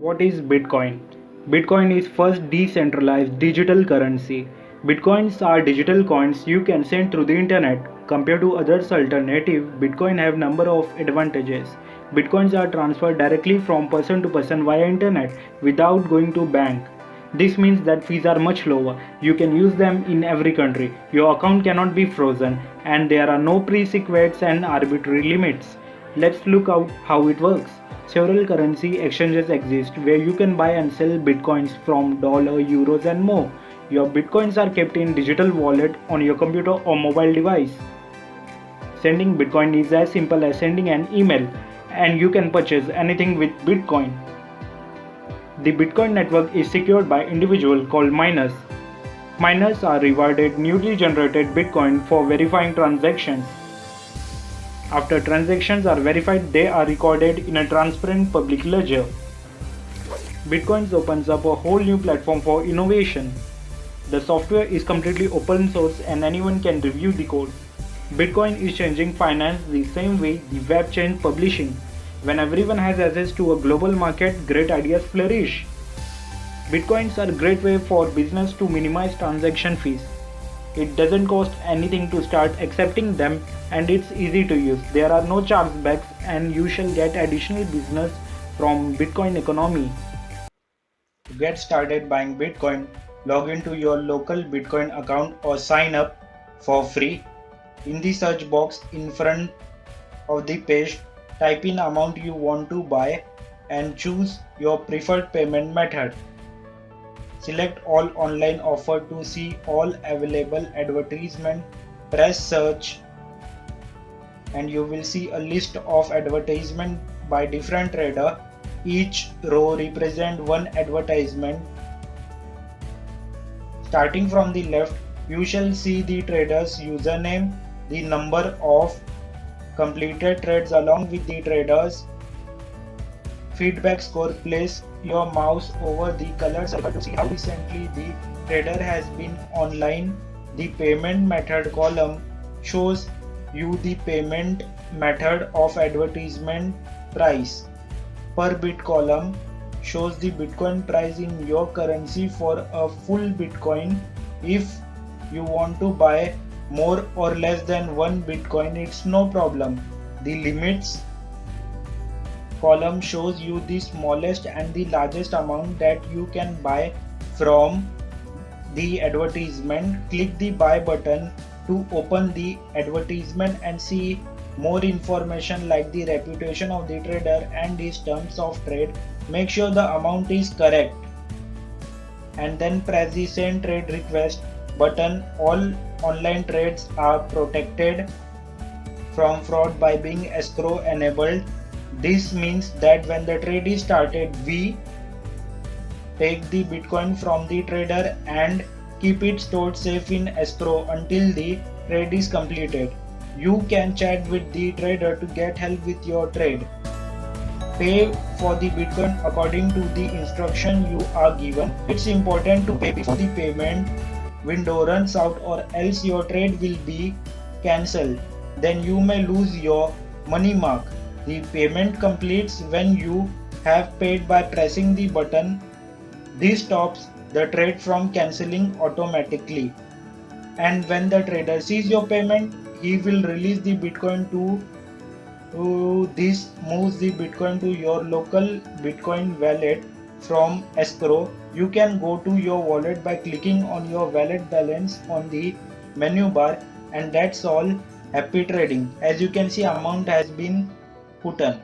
What is Bitcoin? Bitcoin is first decentralized digital currency. Bitcoins are digital coins you can send through the internet. Compared to others alternative, Bitcoin have number of advantages. Bitcoins are transferred directly from person to person via internet without going to bank. This means that fees are much lower. You can use them in every country. Your account cannot be frozen and there are no pre-secrets and arbitrary limits. Let's look out how it works. Several currency exchanges exist where you can buy and sell bitcoins from dollar, euros and more. Your bitcoins are kept in digital wallet on your computer or mobile device. Sending bitcoin is as simple as sending an email and you can purchase anything with bitcoin. The Bitcoin network is secured by individuals called miners. Miners are rewarded newly generated Bitcoin for verifying transactions. After transactions are verified, they are recorded in a transparent public ledger. Bitcoin opens up a whole new platform for innovation. The software is completely open source and anyone can review the code. Bitcoin is changing finance the same way the web changed publishing. When everyone has access to a global market, great ideas flourish. Bitcoins are a great way for business to minimize transaction fees. It doesn't cost anything to start accepting them and it's easy to use. There are no chargebacks and you shall get additional business from Bitcoin economy. To get started buying Bitcoin, log into your local Bitcoin account or sign up for free. In the search box in front of the page, type in amount you want to buy and choose your preferred payment method. Select all online offer to see all available advertisement. Press search and you will see a list of advertisement by different trader. Each row represent one advertisement. Starting from the left, you shall see the trader's username, the number of completed trades along with the trader's feedback score. Place your mouse over the colored circle to see how recently the trader has been online. The payment method column shows you the payment method of advertisement price. Per bit column shows the Bitcoin price in your currency for a full Bitcoin. If you want to buy more or less than one Bitcoin, it's no problem. The limits column shows you the smallest and the largest amount that you can buy from the advertisement. Click the buy button to open the advertisement and see more information like the reputation of the trader and his terms of trade. Make sure the amount is correct and then press the send trade request button. All online trades are protected from fraud by being escrow enabled. This means that when the trade is started, we take the Bitcoin from the trader and keep it stored safe in escrow until the trade is completed. You can chat with the trader to get help with your trade. Pay for the Bitcoin according to the instruction you are given. It's important to pay before the payment window runs out or else your trade will be cancelled. Then you may lose your money mark. The payment completes when you have paid by pressing the button. This stops the trade from cancelling automatically. And when the trader sees your payment, he will release the Bitcoin to this moves the Bitcoin to your local Bitcoin wallet from escrow. You can go to your wallet by clicking on your wallet balance on the menu bar, and that's all. Happy trading. As you can see, amount has been put on.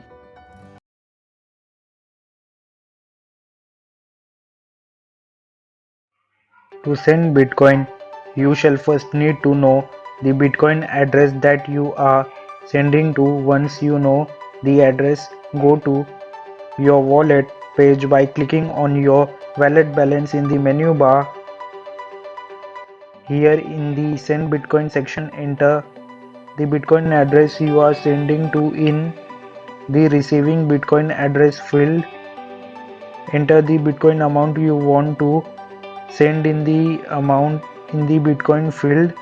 To send Bitcoin, you shall first need to know the Bitcoin address that you are sending to. Once you know the address, go to your wallet page by clicking on your wallet balance in the menu bar. Here in the send Bitcoin section, enter the Bitcoin address you are sending to in the receiving Bitcoin address field. Enter the Bitcoin amount you want to send in the amount in the Bitcoin field.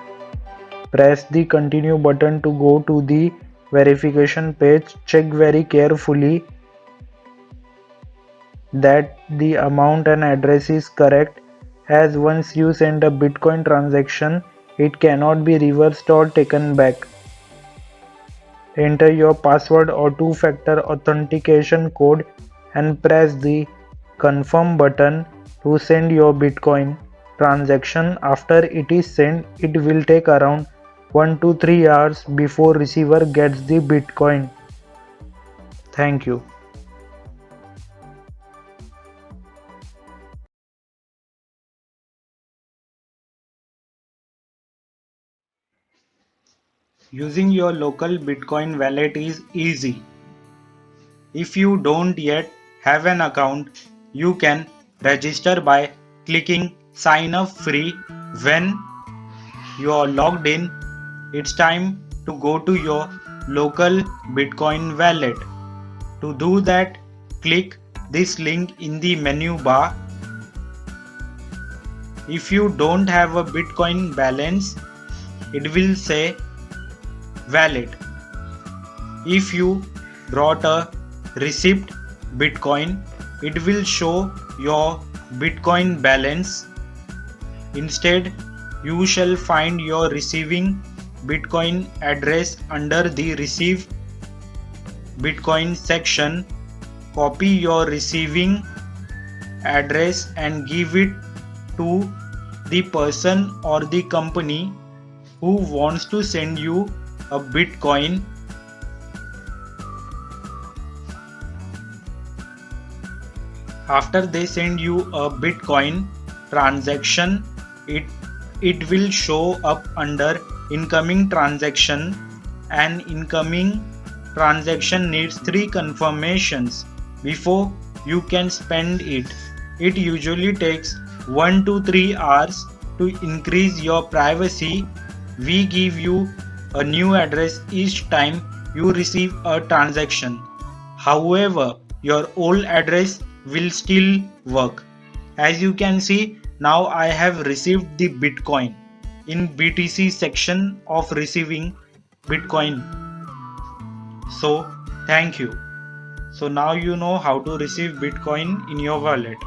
Press the continue button to go to the verification page. Check very carefully that the amount and address is correct, as once you send a Bitcoin transaction, it cannot be reversed or taken back. Enter your password or two-factor authentication code and press the confirm button to send your Bitcoin transaction. After it is sent, it will take around 1 to 3 hours before receiver gets the Bitcoin. Thank you. Using your local Bitcoin wallet is easy. If you don't yet have an account, you can register by clicking sign up free. When you are logged in, it's time to go to your local Bitcoin wallet. To do that, click this link in the menu bar. If you don't have a Bitcoin balance, it will say wallet. If you brought a receipt Bitcoin, it will show your Bitcoin balance. Instead, you shall find your receiving Bitcoin address under the Receive Bitcoin section. Copy your receiving address and give it to the person or the company who wants to send you a Bitcoin. After they send you a Bitcoin transaction, it will show up under incoming transaction. An incoming transaction needs 3 confirmations before you can spend it. It usually takes 1 to 3 hours. To increase your privacy, we give you a new address each time you receive a transaction. However, your old address will still work. As you can see, now I have received the Bitcoin in BTC section of receiving Bitcoin. So thank you. So now you know how to receive Bitcoin in your wallet.